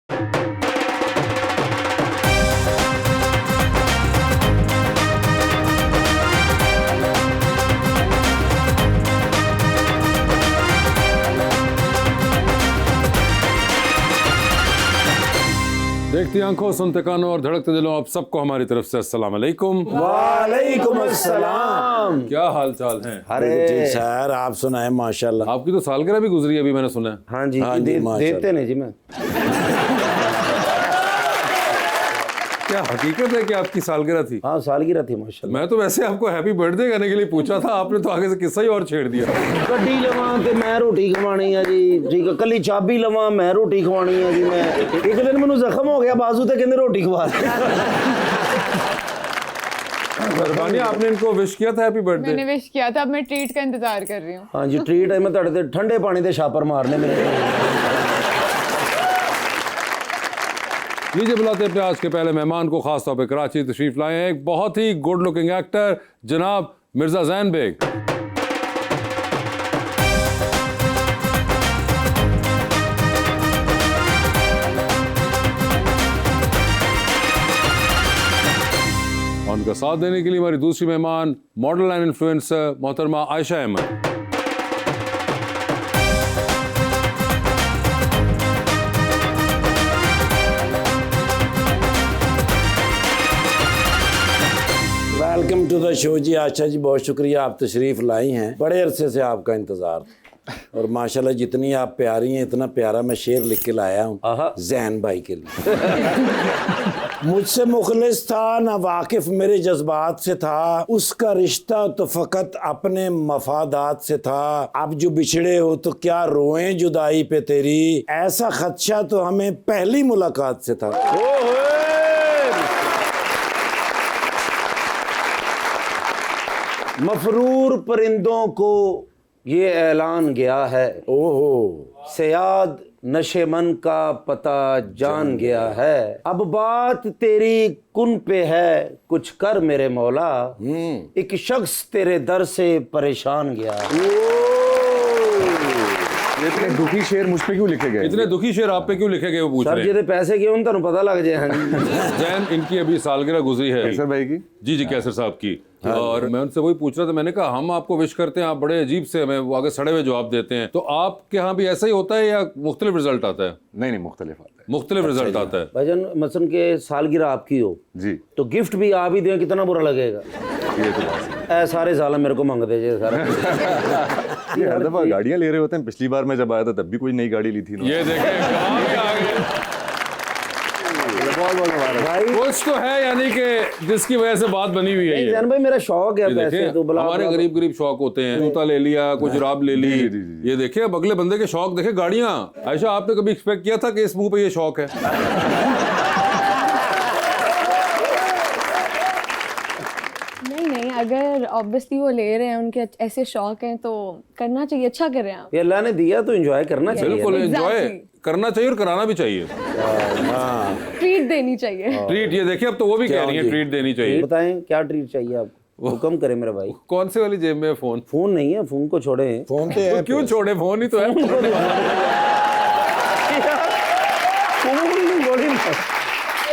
देखती आंखों, सुनते कानों और धड़कते दिलों, आप सबको हमारी तरफ से अस्सलाम वालेकुम। वालेकुम अस्सलाम। क्या हाल चाल है? अरे सर, आप सुनाए? माशाल्लाह। आपकी तो सालगिरह भी गुजरी अभी, मैंने सुना है। हाँ जी, देते नहीं जी मैं। क्या हकीकत है कि आपकी सालगिरह थी? हाँ, सालगिरह थी माशाल्लाह। मैं तो वैसे आपको हैप्पी बर्थडे कहने के लिए पूछा था, आपने तो आगे से किस्सा ही और छेड़ दिया। गड्डी लवा ते मैं रोटी खवानी है जी, ठीक है। कली चाबी लवा मैं रोटी खवानी है जी। मैं एक दिन मैनू जख्म हो गया बाजू ते, कहंदे रोटी खवा दे। मेहरबानी, आपने इनको विश किया था हैप्पी बर्थडे? मैंने विश किया था, अब मैं ट्रीट का इंतजार कर रही हूँ। हाँ जी, ट्रीट है। मैं तुहाडे ते ठंडे पानी दे छापर मारने मेरे। लीजिए बुलाते अपने आज के पहले मेहमान को, खास तौर पे कराची तशरीफ लाए हैं एक बहुत ही गुड लुकिंग एक्टर जनाब मिर्जा जैन बेग। और उनका साथ देने के लिए हमारी दूसरी मेहमान मॉडल एंड इन्फ्लुएंसर मोहतरमा Ayesha Ahmed. Welcome to the show जी। आशा जी, बहुत शुक्रिया, आप तशरीफ़ लाई हैं। बड़े अरसे से आपका इंतज़ार, और माशाल्लाह जितनी आप प्यारी हैं, इतना प्यारा मैं शेर लिख के लाया हूँ जैन भाई के लिए। मुझसे मुखलिस था ना वाकिफ मेरे जज्बात से था, उसका रिश्ता तो फ़कत अपने मफादात से था। अब जो बिछड़े हो तो क्या रोएं जुदाई पे तेरी, ऐसा खदशा तो हमें पहली मुलाकात से था। मफरूर परिंदों को ये ऐलान गया है, ओहो सयाद नशे मन का पता जान गया है। अब बात तेरी कुन पे है, कुछ कर मेरे मौला, एक शख्स तेरे दर से परेशान गया। इतने दुखी शेर मुझ पे क्यों लिखे गए? इतने दुखी शेर आप पे क्यों लिखे गए वो पूछ रहे हैं। सर जी पैसे क्यों उन पता लग जाए। जैन, इनकी अभी सालगिरह गुजरी है कैसर भाई की। जी कैसर साहब की। और मैं उनसे वही पूछ रहा था, मैंने कहा हम आपको विश करते हैं, आप बड़े अजीब से हमें वो आगे सड़े हुए जवाब देते हैं, तो आपके यहाँ भी ऐसा ही होता है या मुख्तलिफ रिजल्ट आता है? नहीं, मुख्तलिफ आता है। मुख्तलिफ रिजल्ट आता है। भाईजान मसन के सालगिरह आपकी हो जी, तो गिफ्ट भी आप ही दें, कितना बुरा लगेगा। ये तो बात है। ऐ सारे साल मेरे को मांगते जे सारा। ये हर दफा गाड़ियां ले रहे होते हैं। पिछली बार मैं जब आया था तब भी कोई नई गाड़ी ली थी। ये देखें कहाँ भी आ गए। भाई कुछ तो है, यानी कि जिसकी वजह से बात बनी हुई है। जैन भाई मेरा शौक है पैसे तो बुला। हमारे गरीब गरीब शौक होते हैं, जूता ले लिया, कुछ जुराब ले ली। ये देखे अब अगले बंदे के शौक देखे, गाड़ियां। आयशा, आपने कभी एक्सपेक्ट किया था कि इस मुंह पे ये शौक है? नहीं, अगर ऑब्वियसली वो ले रहे हैं, उनके ऐसे शौक हैं तो करना चाहिए, अच्छा कर रहे हैं आप। ये अल्लाह ने दिया तो एंजॉय करना चाहिए। बिल्कुल एंजॉय करना चाहिए और कराना भी चाहिए। ट्रीट देनी चाहिए। ट्रीट, ये देखिए अब तो वो भी कह रही है ट्रीट देनी चाहिए। बताएं क्या ट्रीट चाहिए आपको, हुक्म करें मेरा भाई। कौन से वाली जेब में फोन? फोन नहीं है, फोन को छोड़े। फोन तो क्यों छोड़े, फोन ही तो है।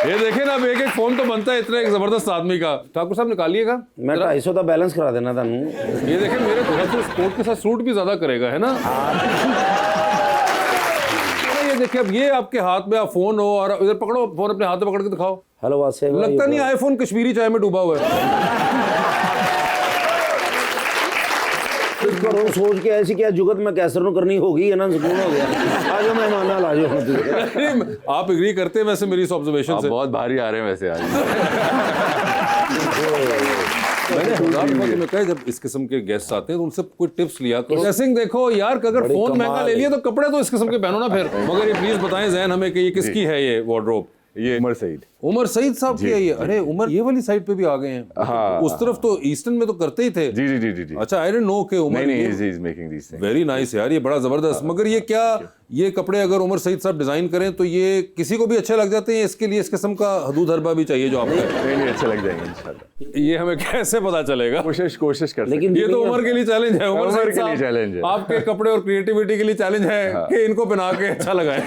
ये देखिए ना, अब एक एक फोन तो बनता है इतना एक जबरदस्त आदमी का। ठाकुर साहब निकालिएगा, मैं 250 का बैलेंस करा देना था। ये देखिए मेरे घर से स्पोर्ट के साथ सूट भी ज्यादा करेगा, है ना? ये देखिए अब ये आपके हाथ में आप फोन हो और इधर पकड़ो फोन, अपने हाथ में पकड़ के दिखाओ। हेलो वासे, लगता नहीं आईफोन कश्मीरी चाय में डूबा हुआ है। करो सोच के ऐसी क्या जुगत में कैसर नु करनी होगी है ना, सुकून हो गया। आज मेहमान आ जाओ। आप एग्री करते हैं वैसे मेरी इस ऑब्जर्वेशन से? बहुत भारी आ रहे हैं वैसे आज। मैंने कहा जब इस किस्म के गेस्ट आते हैं तो उनसे कोई टिप्स लिया करो। ड्रेसिंग देखो यार, अगर फोन महंगा ले लिया तो कपड़े तो इस किस्म के पहनो ना फिर। मगर ये प्लीज बताएं जैन हमें कि ये किसकी है ये वार्डरोब? ये उमर सईद। उमर सईद साहब की है ये? अरे उमर ये वाली साइड पे भी आ गए हैं। हाँ, उस तरफ तो ईस्टर्न में तो करते ही थे। जी जी जी जी। अच्छा, आई डिडंट नो कि उमर नहीं, he is making these things। Very nice यार, ये बड़ा जबरदस्त। मगर ये क्या, ये कपड़े अगर उमर सईद साहब डिजाइन करें तो ये किसी को भी अच्छे लग जाते हैं? इसके लिए इस किस्म का हदूद हरबा भी चाहिए जो आपका? नहीं, अच्छे लग जाएंगे इंशाल्लाह। ये हमें कैसे पता चलेगा? कोशिश कर। लेकिन ये तो उमर के लिए चैलेंज है। उमर सईद के लिए साहब, चैलेंज है। आपके कपड़े और क्रिएटिविटी के लिए चैलेंज है कि इनको पहना के अच्छा लगाए।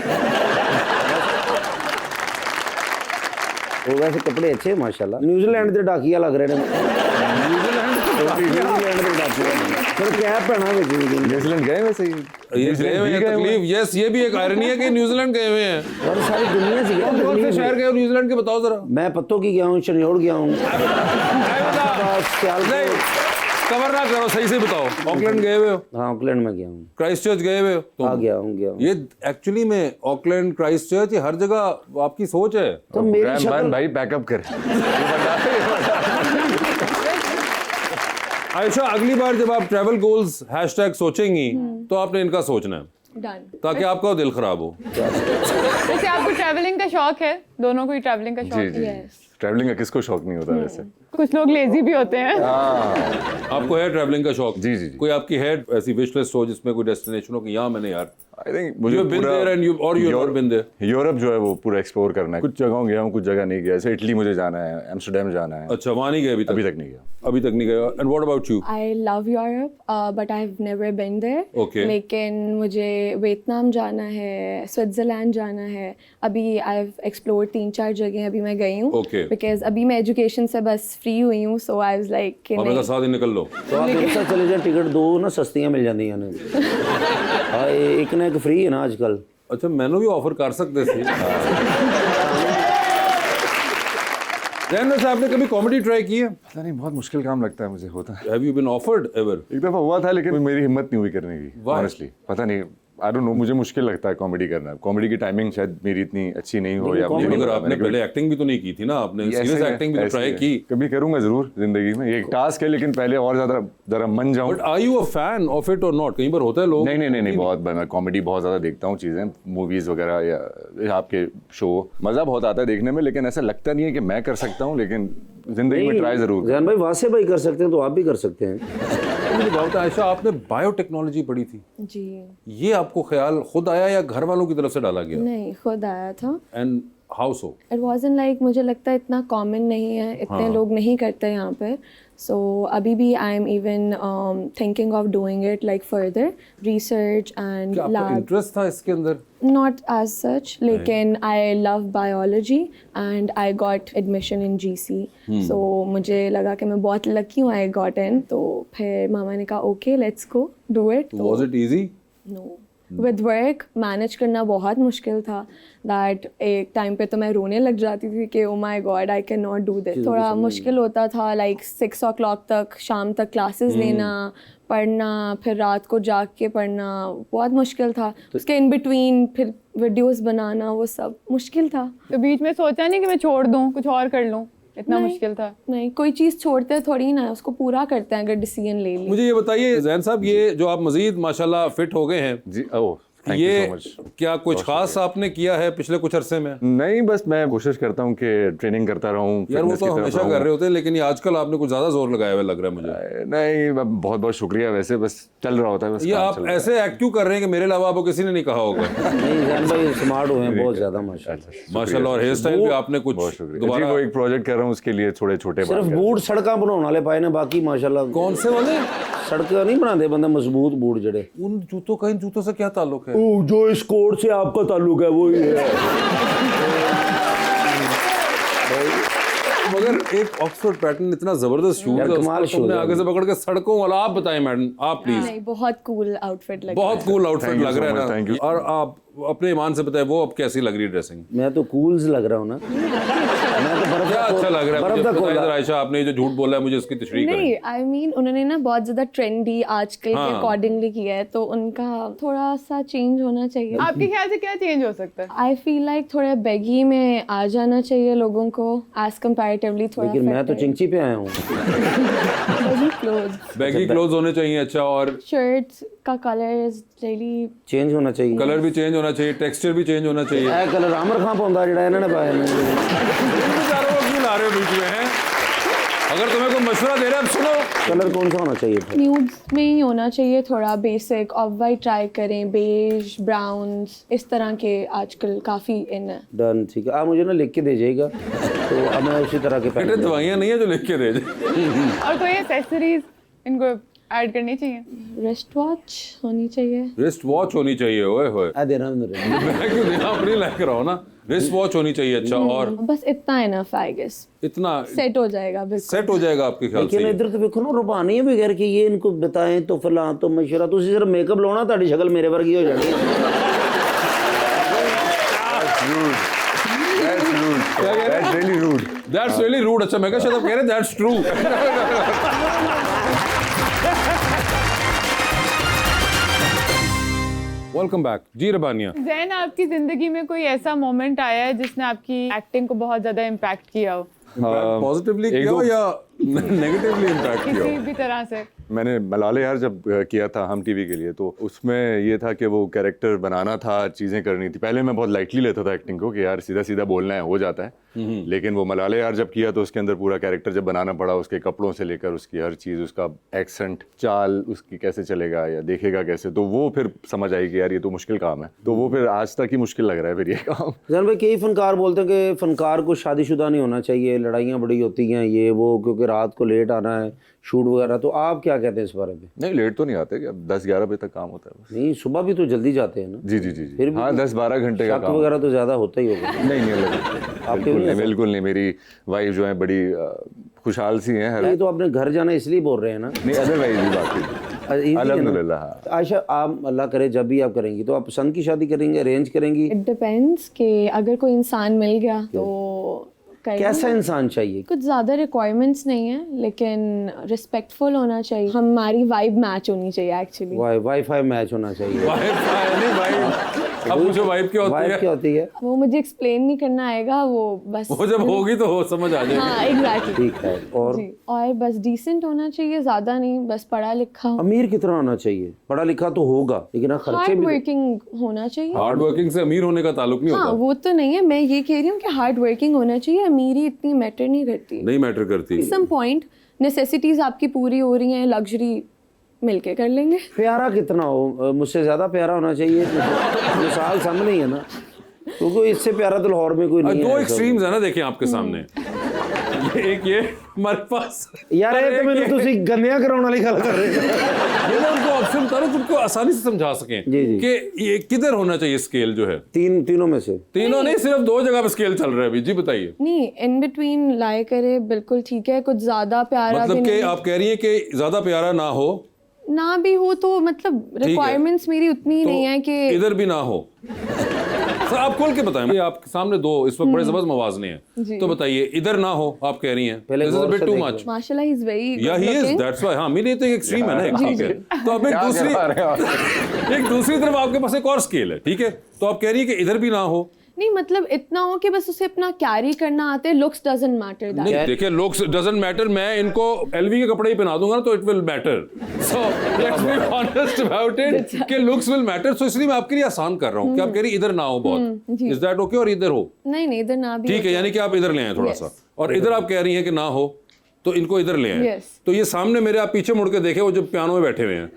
वो वैसे कपड़े अच्छे माशाल्लाह न्यूजीलैंड ਦੇ ਡਾਕੀਆ ਲੱਗ ਰਹੇ ਨੇ न्यूजीलैंड ਦੇ ਡਾਕੀਆ फिर कैप पहना हुआ न्यूजीलैंड गए वैसे ही ये गए हुए हैं तकलीफ, यस ये भी एक आयरनी है कि न्यूजीलैंड गए हुए हैं। और सारी दुनिया से गया कौन से शहर गए हो न्यूजीलैंड के, बताओ जरा। मैं पत्तों की गया हूँ शनियोड़ गया हूँ नहीं कवर ना करो, सही से बताओ। ऑकलैंड गए हुए हो? हाँ ऑकलैंड में गया हूँ क्राइस्ट चर्च गए हुए हो? हाँ गया हूँ ये एक्चुअली में ऑकलैंड क्राइस्ट चर्च ये हर जगह आपकी सोच है। तो मेरी रहमान भाई पैकअप कर आयशा अगली बार जब आप ट्रैवल गोल्स हैशटैग सोचेंगी तो आपने इनका सोचना है डन। ताकि आपका दिल खराब हो। वैसे आपको ट्रैवलिंग का शौक है? दोनों को ही ट्रैवलिंग का शौक जी है? जी यस। ट्रैवलिंग का किसको शौक नहीं होता वैसे। कुछ लोग लेजी भी होते हैं। आपको है ट्रैवलिंग का शौक? जी, जी, जी। कोई आपकी है ऐसी विश लिस्ट हो जिसमें कोई डेस्टिनेशन हो कि यहाँ मैंने यार आई थिंक मुझे You've been there and you've not been there. Europe जो है वो पूरा एक्सप्लोर करना है। कुछ जगहों गया हूँ, कुछ जगह नहीं गया। जैसे इटली मुझे जाना है, एम्स्टर्डम जाना है। अच्छा वहाँ नहीं गए अभी अभी तक नहीं गया। अभी तक नहीं गए। And what about you? I love Europe, but I've never been there. Okay. लेकिन मुझे वियतनाम जाना है, स्विट्जरलैंड जाना है। अभी I've explored 3-4 जगह अभी मैं गई हूँ। Okay. Because अभी मैं एजुकेशन से बस फ्री हुई हूँ, so I was like कि हमें नहीं। साथ ही निकल लो। तो आप एक साथ चले जाए टिकट दो ना सस्तियाँ मिल जाती हैं हाँ एक ना एक फ्री है ना आजकल अच्छा मैंने भी ऑफर कर सकते थे। जैन वैसे आपने कभी कॉमेडी ट्राई की है? पता नहीं बहुत मुश्किल काम लगता है मुझे होता है। Have you been offered ever? एक दफा हुआ था लेकिन मेरी हिम्मत नहीं हुई करने की Why? ऑनेस्टली। पता नहीं आई डोंट नो मुझे मुश्किल लगता है कॉमेडी करना। कॉमेडी की टाइमिंग शायद मेरी इतनी अच्छी नहीं हो या मुझे नहीं अगर पता। आपने मैंने पहले एक्टिंग भी तो नहीं की थी ना, आपने सीरियस एक्टिंग भी तो ट्राई की। कभी करूंगा जरूर जिंदगी में। ये एक टास्क है लेकिन पहले और ज्यादा जरा मन जाऊं। But are you a fan of it or not? कहीं पर होता है लोग नहीं बहुत मैं कॉमेडी बहुत ज्यादा देखता हूँ चीजें मूवीज वगैरह या आपके शो मजा बहुत आता है देखने में लेकिन ऐसा लगता नहीं है कि मैं कर सकता हूँ लेकिन जिंदगी में ट्राई जरूर। जैन भाई वासे भाई कर सकते हैं तो आप भी कर सकते हैं। मुझे बात है आयशा आपने बायोटेक्नोलॉजी पढ़ी थी, जी ये आपको ख्याल खुद आया या घर वालों की तरफ से डाला गया? नहीं खुद आया था। And how so? It wasn't like मुझे लगता है इतना कॉमन नहीं है, इतने लोग नहीं करते यहाँ पर। सो अभी भी I am even thinking of doing it like further research and क्या आपका लैब। इंटरेस्ट था इसके अंदर? Not as such, लेकिन I love biology and I got admission in GC. So मुझे लगा कि मैं बहुत लकी हूँ I got in. तो फिर मामा ने कहा okay let's go do it. Was it easy? No. With work manage करना बहुत मुश्किल था। That एक टाइम पे तो मैं रोने लग जाती थी कि oh my god I cannot do this. थोड़ा मुश्किल होता था like 6 o'clock तक शाम तक क्लासेस लेना पढ़ना फिर रात को जाग के पढ़ना बहुत मुश्किल था। उसके इन बिटवीन फिर वीडियोस बनाना वो सब मुश्किल था। तो बीच में सोचा नहीं कि मैं छोड़ दूं कुछ और कर लूं? इतना नहीं। मुश्किल था? नहीं कोई चीज़ छोड़ते हैं थोड़ी ना, उसको पूरा करते हैं अगर डिसीजन ले ली। मुझे ये बताइए जैन साहब, ये जो आप मजीद माशाल्लाह फिट हो गए हैं, जी ओह थैंक यू ये सो मच। क्या कुछ खास आपने किया है पिछले कुछ अरसे में? नहीं बस मैं कोशिश करता हूँ कि ट्रेनिंग करता रहूँ। यार वो fitness तो की तरफ हमेशा रहूँ। कर रहे होते हैं लेकिन ये आजकल आपने कुछ ज्यादा जोर लगाया हुआ लग रहा है मुझे। नहीं बहुत बहुत शुक्रिया वैसे बस चल रहा होता है बस ये काम आप चल रहा है। ऐसे एक्ट क्यों कर रहे हैं कि मेरे अलावा आपको किसी ने नहीं कहा होगा? नहीं जैन भाई स्मार्ट हुए हैं बहुत ज्यादा माशाल्लाह। माशाल्लाह। और हेयर स्टाइल भी आपने कुछ बहुत शुक्रिया जी। दोबारा वो एक प्रोजेक्ट कर रहा हूँ उसके लिए थोड़े छोटे सिर्फ बूट सड़का बनाने वाले पाए ने बाकी माशाल्लाह कौन से वाले? सड़क नहीं बनाते बंदा मजबूत बूट जड़े उन जूतों का इन जूतों से क्या ताल्लुक है? जो इस कोड से आपका ताल्लुक है वो ही है। मगर एक ऑक्सफोर्ड पैटर्न इतना जबरदस्त शूज है, यार, कमाल उसको तुमने shoes है। आगे से पकड़ के सड़कों वाला। आप बताएं मैडम, आप प्लीज। नहीं बहुत कूल आउटफिट लग बहुत कूल आउटफिट Thank you लग so रहा much, है thank ना। you. और आप अपने ईमान से बताएं वो अब कैसी लग रही है ड्रेसिंग? मैं तो कूल्स लग रहा हूँ ना। मैं तो बर्फ क्या का अच्छा लग रहा है बर्फ मुझे? का बताइए कोला। जरा आयशा, आपने ये जो झूठ बोला है मुझे इसकी तशरीह नहीं करें। आई मीन उन्होंने ना बहुत ज़्यादा ट्रेंडी आजकल के हाँ। अकॉर्डिंगली किया है तो उनका थोड़ा सा चेंज होना चाहिए। आपके ख्याल से क्या चेंज हो सकता है? आई फील लाइक थोड़ा बैगी में आ जाना चाहिए लोगों को एज कंपैरेटिवली थोड़ा। लेकिन मैं तो चिंची पे आया हूँ। क्लोथ्स बैगी क्लोथ्स होने चाहिए। अच्छा, और शर्ट्स का कलर इज रियली चेंज होना चाहिए। कलर भी चेंज होना चाहिए, टेक्सचर भी चेंज होना चाहिए। ए कलर आमर खां पाਉਂਦਾ ਜਿਹੜਾ ਇਹਨਾਂ ने पाया ने। चारों को क्यों ला रहे हो बीच में हैं? अगर तुम्हें कोई मशवरा दे रहे हैं अब सुनो। कलर कौन सा होना चाहिए फिर? न्यूड्स में ही होना चाहिए थोड़ा बेसिक। ऑफ वाइट ट्राई करें, बेज ब्राउन्स इस तरह के आजकल काफ़ी इन है। डन ठीक है। आप मुझे ना लिख के दे जाइएगा तो अब मैं उसी तरह के बेटे पहन दवाइयाँ नहीं है जो लिख के दे दे। और कोई एक्सेसरीज इनको ऐड करनी चाहिए? रिस्ट वॉच होनी चाहिए। रिस्ट वॉच होनी चाहिए, ओए होए आ देना मेरे मैं क्यों देना, अपनी लेकर रहा हूँ ना। रिस्ट वॉच होनी चाहिए। अच्छा, और बस इतना इनफ आई गेस, इतना सेट हो जाएगा बिल्कुल। सेट हो जाएगा आपके ख्याल लेकिन से? इधर तो देखो ना रुबानी है बगैर कि ये इनको बताएं तो फलां तो मशवरा तो सिर्फ मेकअप लाना ਤੁਹਾਡੀ शक्ल मेरे वर्गी हो जानी That's really rude. That's really rude. अच्छा, मैं कहा शायद आप कह रहे हैं दैट्स ट्रू। वेलकम बैक जी रबानिया। जैन, आपकी जिंदगी में कोई ऐसा मोमेंट आया है जिसने आपकी एक्टिंग को बहुत ज्यादा इम्पैक्ट किया हो, पॉजिटिवली एक किया हो दो- या नेगेटिवली इम्पैक्ट किया किसी हो? भी तरह से? मैंने मलाले यार जब किया था हम टीवी के लिए, तो उसमें ये था कि वो कैरेक्टर बनाना था, चीज़ें करनी थी। पहले मैं बहुत लाइटली लेता था एक्टिंग को कि यार सीधा सीधा बोलना है, हो जाता है। लेकिन वो मलाले यार जब किया तो उसके अंदर पूरा कैरेक्टर जब बनाना पड़ा, उसके कपड़ों से लेकर उसकी हर चीज़, उसका एक्सेंट, चाल उसकी कैसे चलेगा या देखेगा कैसे, तो वो फिर समझ आई कि यार ये तो मुश्किल काम है। तो वो फिर आज तक ही मुश्किल लग रहा है फिर ये काम। जान भाई, कई फनकार बोलते हैं कि फनकार को शादीशुदा नहीं होना चाहिए, लड़ाइयाँ बड़ी होती हैं ये वो, क्योंकि रात को लेट आना है शूट वगैरह। तो आप क्या कहते हैं इस बारे में? नहीं, लेट तो नहीं आते, अब 10-11 बजे तक काम होता है बस। नहीं, सुबह भी तो जल्दी जाते हैं ना। जी जी जी जी, फिर भी हाँ 10-12 घंटे का शक काम। वगैरह तो ज़्यादा होता ही होगा। नहीं नहीं, आपके भी ऐसा? बिल्कुल नहीं। मेरी वाइफ जो है बड़ी खुशहाल सी हैं। ये तो आपने घर जाना इसलिए बोल रहे हैं ना? नहीं, अदरवाइज भी बात easy है ना? अल्हम्दुलिल्लाह। हाँ। आयशा, आप अल्लाह करे जब भी आप करेंगी तो आप पसंद की शादी करेंगे, अरेंज करेंगी? इट डिपेंड्स कि अगर कोई इंसान मिल गया तो करेंगे। कैसा इंसान चाहिए? कुछ ज़्यादा रिक्वायरमेंट्स नहीं है, लेकिन रिस्पेक्टफुल होना चाहिए, हमारी वाइब मैच होनी चाहिए एक्चुअली। वाईफाई मैच होना चाहिए। नहीं भाई, अब मुझे वाइब क्या होती वाइफ है? क्या होती है? वो मुझे एक्सप्लेन नहीं करना आएगा, वो बस वो जब होगी तो हो समझ आ जाएगी। हाँ एग्जैक्टली। ठीक है। और जी, और बस डिसेंट होना चाहिए, ज़्यादा नहीं, बस पढ़ा लिखा, अमीर कितना होना चाहिए? पढ़ा लिखा तो होगा, लेकिन हाँ खर्चे हार्ड भी वर्किंग होना चाहिए। हार्ड वर्किंग से अमीर होने का ताल्लुक नहीं हाँ होता। वो तो नहीं है, मैं ये कह रही हूँ कि हार्ड वर्किंग होना चाहिए, अमीरी इतनी मैटर नहीं करती। नहीं मैटर करती। सम पॉइंट नेसेसिटीज आपकी पूरी हो रही हैं, लग्जरी मिलके कर लेंगे। प्यारा कितना हो? मुझसे ज्यादा प्यारा होना चाहिए। मिसाल सामने ही है ना, क्योंकि इससे प्यारा तो लाहौर में कोई नहीं दो है। एक्सट्रीम्स है ना, देखिए आपके सामने। एक ये हमारे पास यार ये तो मैंने तुसी गंदियां कराने वाली गल कर रहे हो। ये मैं उनको ऑप्शन बता रहा हूं, तुमको आसानी से समझा सकें जी, जी। कि ये किधर होना चाहिए स्केल जो है। तीनों में से तीनों नहीं, सिर्फ दो जगह पे स्केल चल रहा है अभी। जी बताइए। नहीं, इन बिटवीन लाई करे बिल्कुल ठीक है, कुछ ज्यादा प्यारा भी मतलब कि नहीं, आप कह रही हैं कि ज्यादा प्यारा ना हो, ना भी हो तो मतलब है। रिक्वायरमेंट्स मेरी उतनी तो नहीं है कि इधर भी ना हो। सर आप खोल के बताएं, ये आपके सामने दो इस वक्त बड़े जबरदस्त मवाज़ने हैं, तो बताइए इधर ना हो, आप कह रही हैं पहले this is a Gaur bit से टू देखो। मच। माशाल्लाह ही इज वेरी या ही इज, दैट्स व्हाई। हाँ, मेरे तो एक एक्सट्रीम है ना, एक ठीक है। तो अब एक दूसरी तरफ आपके पास एक और स्केल है, ठीक है। तो आप कह रही है कि इधर भी ना हो। नहीं, मतलब इतना हो कि बस उसे अपना कैरी करना आते, लुक्स डजंट मैटर दैट। नहीं देखिए, लुक्स डजंट मैटर। मैं इनको एलवी के कपड़े ही पहना दूंगा ना तो it will matter. So let's be honest about it कि लुक्स विल मैटर। सो इसलिए मैं आपके लिए आसान कर रहा हूँ कि आप कह रही इधर ना हो बहुत। Is that okay? और इधर हो, नहीं इधर ना भी ठीक है, यानी कि आप इधर ले आए थोड़ा सा, और इधर आप कह रही हैं कि ना हो, तो इनको इधर ले आए। Yes. तो ये सामने मेरे, आप पीछे मुड़ के देखे, वो जो पियानो में बैठे हुए हैं।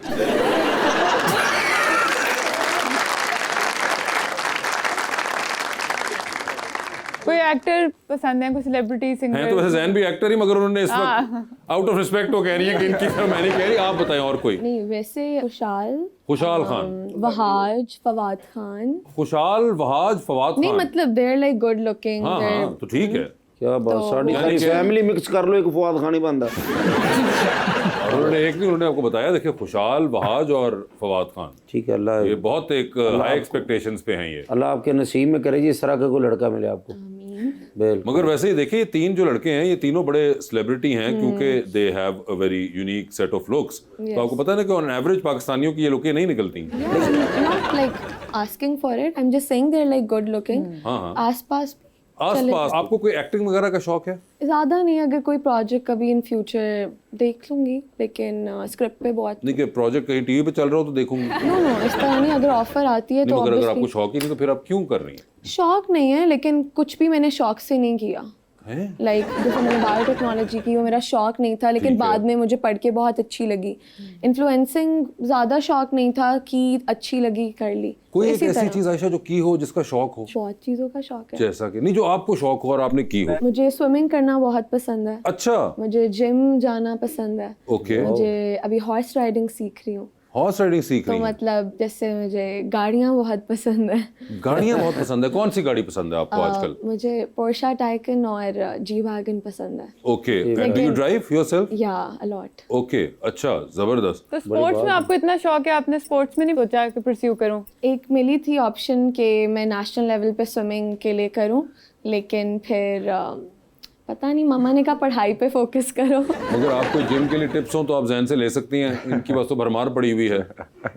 कोई एक्टर पसंद है, कोई सेलिब्रिटी, हैं सिंगर? तो वैसे जैन भी एक्टर ही, मगर उन्होंने इस वक्त आउट ऑफ रिस्पेक्ट वो कह रही है कि इनकी फिल्म मैं नहीं कह रही। आप बताएं और कोई। नहीं, वैसे खुशहाल खान, वहाज, फवाद खान। खुशहाल, वहाज, फवाद नहीं खान। मतलब they are like good looking. हाँ हाँ, तो ठीक है। क्या बात, सारी यानी कि- फैमिली मिक्स कर लो, एक फुआद खान ही बनता। और उन्होंने एक नहीं, उन्होंने आपको बताया, देखिए खुशहाल, वहाज और फवाद खान, ठीक है। अल्लाह ये बहुत एक हाई एक्सपेक्टेशंस पे हैं ये। अल्लाह आपके नसीब में करे जी इस तरह का कोई लड़का मिले आपको। बिल्कुल। मगर वैसे ही देखिए, ये तीन जो लड़के हैं, ये तीनों बड़े सेलिब्रिटी हैं, क्योंकि they have a very unique set of looks. तो आपको पता है ना कि ऑन एवरेज पाकिस्तानियों की ये लुकें नहीं निकलती। Not like asking for it, I am just saying they are like good looking. हाँ। आसपास आसपास आपको कोई एक्टिंग वगैरह का शौक है? ज्यादा नहीं, अगर कोई प्रोजेक्ट कभी इन फ्यूचर देख लूंगी, लेकिन स्क्रिप्ट पे बहुत नहीं कि प्रोजेक्ट कहीं टीवी पे चल रहा हो तो देखूंगी। नो इस तरह नहीं। अगर ऑफर आती है नहीं, तो मगर अगर आपको obviously शौक ही नहीं तो फिर आप क्यों कर रही हैं? शौक नहीं है, लेकिन कुछ भी मैंने शौक से नहीं किया। लाइक जैसे मैंने बायोटेक्नोलॉजी की, वो मेरा शौक नहीं था, लेकिन बाद में मुझे पढ़ के बहुत अच्छी लगी। इन्फ्लुएंसिंग ज़्यादा शौक नहीं था कि अच्छी लगी कर ली। कोई एक इसी ऐसी तरह। चीज आयशा जो की हो जिसका शौक हो, बहुत चीज़ों का शौक है। जैसा कि नहीं जो आपको शौक हो और आपने की हो? मुझे स्विमिंग करना बहुत पसंद है, अच्छा, मुझे जिम जाना पसंद है, ओके। मुझे अभी हॉर्स राइडिंग सीख रही हूँ। हॉर्स राइडिंग सीख तो रही हैं? मतलब जैसे मुझे गाड़ियाँ बहुत पसंद है। गाड़ियाँ बहुत पसंद है। कौन सी गाड़ी पसंद है आपको आजकल? मुझे पोर्शा टाइकन और जी वैगन पसंद है। Okay, and do you drive yourself? या अलॉट। ओके, अच्छा, जबरदस्त। तो स्पोर्ट्स में आपको इतना शौक है, आपने स्पोर्ट्स में नहीं सोचा कि परस्यू करूं? एक मिली थी ऑप्शन कि मैं नेशनल लेवल पे स्विमिंग के लिए करूं, लेकिन फिर पता नहीं, मम्मा ने कहा पढ़ाई पे फोकस करो। अगर आपको जिम के लिए टिप्स हो तो आप जहन से ले सकती हैं, इनकी बस तो भरमार पड़ी हुई है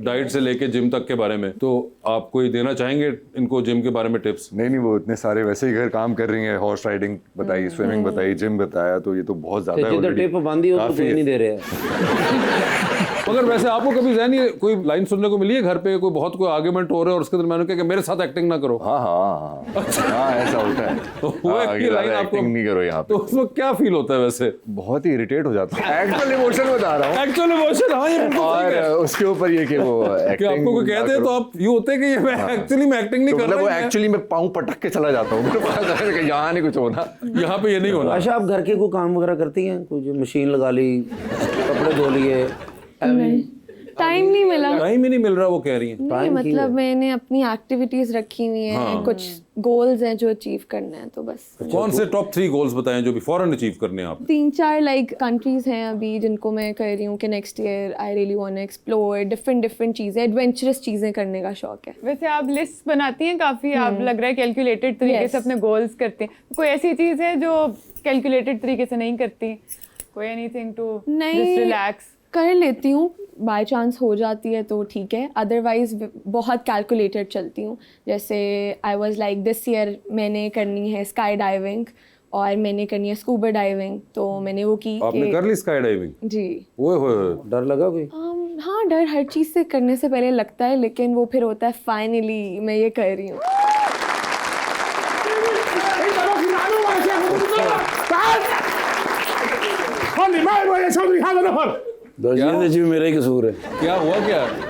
डाइट से लेके जिम तक के बारे में। तो आप कोई देना चाहेंगे इनको जिम के बारे में टिप्स? नहीं, वो इतने सारे वैसे ही घर काम कर रही हैं। हॉर्स राइडिंग बताई, स्विमिंग बताई, जिम बताया, तो ये तो बहुत ज्यादा है जिधर already। टिप बंदी हो तो काफी कोई है। नहीं दे रहे हैं। मगर वैसे आपको कभी जहन ये कोई लाइन सुनने को मिली है घर पे, कोई बहुत कोई आर्गुमेंट हो रहे हैं और उसके दरमियान क्या मेरे साथ एक्टिंग ना करो? हाँ हाँ हाँ हाँ, ऐसा होता है। वो हाँ, एक कि लाइन ज्यादा आपको acting नहीं करो यहाँ पे। तो उसमें क्या फील होता है वैसे? बहुत ही इरिटेट हो जाता है। एक्चुअल इमोशन बता रहा हूँ। एक्चुअल इमोशन, हाँ, ये बिल्कुल सही और है। उसके ऊपर ये कि वो कि एक्टिंग आपको कोई कहते हैं तो आप ये होते हैं कि ये मैं एक्चुअली मैं एक्टिंग नहीं कर मतलब वो रहा, एक्चुअली मैं पाँव पटक के चला जाता हूँ। मुझे पता चला कि यहाँ नहीं कुछ होना। यहाँ पे ये नहीं होना। अच्छा, आप घर के कोई काम वगैरह करती हैं? कुछ मशीन लगा ली, कपड़े धो लिए? टाइम नहीं मिला। टाइम ही नहीं मिल रहा, वो कह रही हैं। नहीं, मतलब मैंने अपनी एक्टिविटीज रखी हुई हैं, कुछ गोल्स हैं जो अचीव करने हैं, तो बस। कौन से टॉप 3 गोल्स बताएं जो भी फौरन अचीव करने हैं आप? 3-4 लाइक कंट्रीज हैं अभी जिनको मैं कह रही हूँ कि next year I really want to explore different चीज़ें, एडवेंचरस चीज़ें करने का शौक है। वैसे आप लिस्ट बनाती हैं काफी, आप लग रहा है कैलकुलेटेड तरीके से अपने गोल्स करते हैं। कोई ऐसी चीज है जो कैलकुलेटेड तरीके से नहीं करती? कोई एनीथिंग टू जस्ट रिलैक्स? कर लेती हूँ, बाय चांस हो जाती है तो ठीक है, अदरवाइज बहुत कैलकुलेटेड चलती हूँ। जैसे I was like this year मैंने करनी है स्काई डाइविंग और मैंने करनी है स्कूबा डाइविंग, तो मैंने वो की। आपने कर ली स्काई डाइविंग? जी। ओए होए, डर लगा कोई? हाँ, डर हर चीज़ से करने से पहले लगता है, लेकिन वो फिर होता है फाइनली मैं ये कर रही हूँ। दोस्त जी मेरा ही कसूर है। क्या हुआ क्या?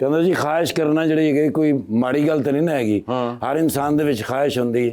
ਕਹਿੰਦਾ ਜੀ ਖਾਹਿਸ਼ ਕਰਨਾ ਜਿਹੜੀ ਹੈਗੀ ਕੋਈ ਮਾੜੀ ਗੱਲ ਤਾਂ ਨਹੀਂ ਨਾ ਹੈਗੀ। ਹਰ ਇਨਸਾਨ ਦੇ ਵਿੱਚ ਖਾਹਿਸ਼ ਹੁੰਦੀ ਹੈ।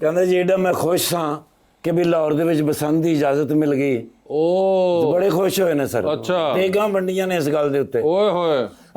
ਕਹਿੰਦਾ ਜੀ ਏਡਾ ਮੈਂ ਖੁਸ਼ ਹਾਂ ਕਿ ਵੀ ਲਾਹੌਰ ਦੇ ਵਿੱਚ ਬਸੰਤ ਦੀ ਇਜਾਜ਼ਤ ਮਿਲ ਗਈ। ओ, ਬੜੇ ਖੁਸ਼ ਹੋਏ ਨੇ ਸਰ। ਅੱਛਾ। ਦੇਗਾਂ ਵੰਡੀਆਂ ਨੇ ਇਸ ਗੱਲ ਦੇ ਉੱਤੇ। ओए होए,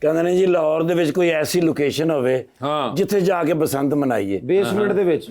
ਕਹਿੰਦੇ ਨੇ ਜੀ ਲਾਹੌਰ ਦੇ ਵਿੱਚ ਕੋਈ ਐਸੀ ਲੋਕੇਸ਼ਨ ਹੋਵੇ ਹਾਂ। ਜਿੱਥੇ ਜਾ ਕੇ ਬਸੰਤ ਮਨਾਈਏ। ਬੇਸਮੈਂਟ ਦੇ ਵਿੱਚ?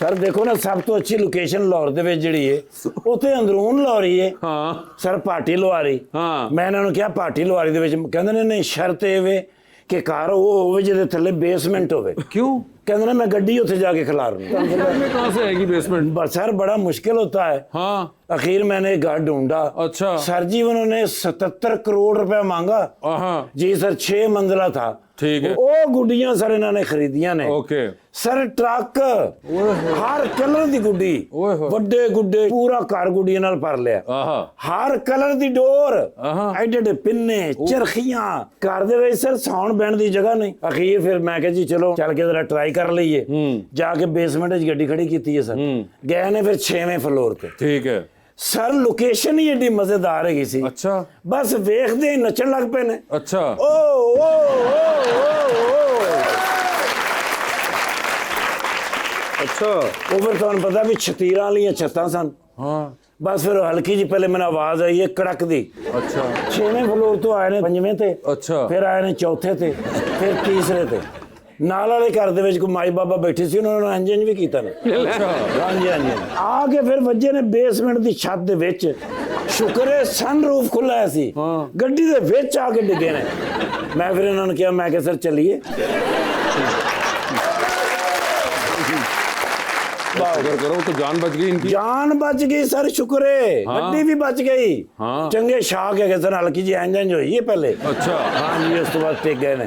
ਸਰ ਦੇਖੋ ਨਾ, ਸਭ ਤੋਂ ਅੱਛੀ ਲੋਕੇਸ਼ਨ ਲਾਹੌਰ ਦੇ ਵਿੱਚ ਜਿਹੜੀ ਹੈ ਉੱਥੇ ਅੰਦਰੂਨ ਲਾਹੌਰੀ ਹੈ। हाँ ਸਰ ਪਾਰਟੀ ਲਵਾਰੀ। हाँ ਮੈਂ ਇਹਨਾਂ ਨੂੰ ਕਿਹਾ ਪਾਰਟੀ ਲਵਾਰੀ ਦੇ ਵਿੱਚ, ਕਹਿੰਦੇ ਨੇ ਨਹੀਂ, ਸ਼ਰਤ ਇਹ ਵੇ ਕਿ ਘਰ ਉਹ ਹੋਵੇ ਜਿਹਦੇ ਥੱਲੇ ਬੇਸਮੈਂਟ ਹੋਵੇ। क्यों? ਕਹਿੰਦੇ ਨੇ ਮੈਂ ਗੱਡੀ ਉੱਥੇ ਜਾ के खिलारूंगा। में कहाँ से आएगी बेसमेंट? बस सर बड़ा मुश्किल होता है। हाँ, आखिर मैंने एक घर ढूंढा। अच्छा। सर जी उन्होंने 77 करोड़ रुपया मांगा। हाँ, जी सर 6 मंजिला था। ठीक है। ਉਹ ਗੁੱਡੀਆਂ ਸਰ ਇਹਨਾਂ ਨੇ ਖਰੀਦੀਆਂ ਨੇ। ओके। ਸਰ ਟਰੱਕ ਹਰ ਕਲਰ ਦੀ ਗੁੱਡੀ, ਓਏ ਹੋਏ। ਵੱਡੇ ਗੁੱਡੇ, ਪੂਰਾ ਘਰ ਗੁੱਡੀਆਂ ਨਾਲ ਭਰ ਲਿਆ। आहा, ਹਰ ਕਲਰ ਦੀ ਡੋਰ, ਆਹਾ। ਐਡੇ ਐਡੇ ਪਿੰਨੇ, ਚਰਖੀਆਂ। ਘਰ ਦੇ ਵਿੱਚ ਸਰ ਸਾਉਣ ਬਹਿਣ ਦੀ ਜਗ੍ਹਾ ਨਹੀਂ। ਅਖੀਰ ਫਿਰ ਮੈਂ ਕਿਹਾ ਜੀ ਚਲੋ ਚੱਲ ਕੇ ਜ਼ਰਾ ਟਰਾਈ ਕਰ ਲਈਏ। ਜਾ ਕੇ ਬੇਸਮੈਂਟ 'ਚ ਗੱਡੀ ਖੜੀ ਕੀਤੀ ਹੈ ਸਰ। ਗਏ ਨੇ ਫਿਰ 6ਵੇਂ ਫਲੋਰ ਤੇ। ठीक है। ਸਰ ਲੋਕੇਸ਼ਨ ਹੀ ਏਡੀ ਮਜ਼ੇਦਾਰ ਹੈਗੀ ਸੀ। अच्छा ਬਸ ਵੇਖਦੇ ਹੀ ਨੱਚਣ ਲੱਗ ਪਏ ਨੇ। अच्छा, ਓ ਓ ਓ ਅੱਛਾ। ਉਹ ਫਿਰ ਤੁਹਾਨੂੰ ਪਤਾ ਵੀ ਛਤੀਰਾਂ ਵਾਲੀਆਂ ਛੱਤਾਂ ਸਨ। हाँ ਬਸ ਫਿਰ ਹਲਕੀ ਜੀ ਪਹਿਲੇ ਮੈਨੂੰ ਆਵਾਜ਼ ਆਈ ਹੈ ਕੜਕ ਦੀ। अच्छा 6ਵੇਂ ਫਲੋਰ ਤੋਂ ਆਏ ਨੇ 5ਵੇਂ ਤੇ, अच्छा ਫਿਰ ਆਏ ਨੇ 4ਥੇ ਤੇ, ਫਿਰ 3ਰੇ ਤੇ। ਨਾਲ ਵਾਲੇ ਘਰ ਦੇ ਵਿੱਚ ਕੋਈ ਮਾਈ ਬਾਬਾ ਬੈਠੇ ਸੀ, ਉਹਨਾਂ ਨੂੰ ਇੰਜ ਵੀ ਕੀਤਾ ਨੇ। अच्छा ਹਾਂਜੀ ਹਾਂਜੀ। ਆ ਕੇ ਫਿਰ ਵੱਜੇ ਨੇ ਬੇਸਮੈਂਟ ਦੀ ਛੱਤ ਦੇ ਵਿੱਚ। ਸ਼ੁਕਰ ਹੈ ਸਨਰੂਫ ਖੁੱਲਾ ਹੋਇਆ ਸੀ। ਗੱਡੀ ਦੇ ਵਿੱਚ ਆ ਕੇ ਡਿੱਗੇ ਨੇ। ਮੈਂ ਫਿਰ ਇਹਨਾਂ ਨੂੰ ਕਿਹਾ, ਮੈਂ ਕਿਹਾ ਸਰ ਚੱਲੀਏ। तौबा हो गई। शुक्र करो, तो जान बच गई इनकी। जान बच गई सर, शुक्र है। गड्डी भी बच गई। हाँ। चंगे शाह के सर हल्की जी इंजन जो है पहले। अच्छा। हाँ जी, उस तो बाद टेक गए ने।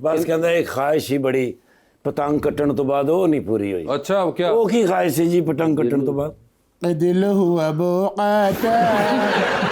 बस कहंदा एक ख्वाहिश ही बड़ी, पतंग कट्टन तो बाद वो नहीं पूरी हुई। अच्छा क्या? वो की ख्वाहिश है जी पतंग कट्टन तो बाद? दिल हुआ बोकाता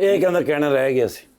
एक कहंदा कहना रह गया सी।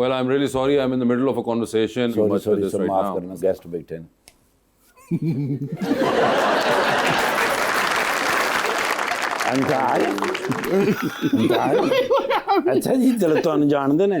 Well, I'm really sorry. I'm in the middle of a conversation. You sorry must do sorry this sir, right माफ now. करना, गेस्ट बैठे हैं। अंत आए अच्छा जी, चलो तो जानते ने।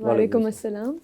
वालेकुम अस्सलाम।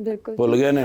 बिल्कुल भूल गए ने।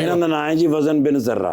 इन्होंने नाम है जी वजन बिन जर्रा।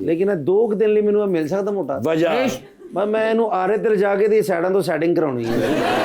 ਲੇਕਿਨ ਇਹ 2 ਦਿਨ ਲਈ ਮੈਨੂੰ ਇਹ ਮਿਲ ਸਕਦਾ ਮੋਟਾ? वजह ਮੈਂ ਇਹਨੂੰ ਆਰੇ ਤੇ ਜਾ ਕੇ ਦੀ ਸਾਈਡਾਂ ਤੋਂ ਸੈਟਿੰਗ ਕਰਾਉਣੀ ਹੈ।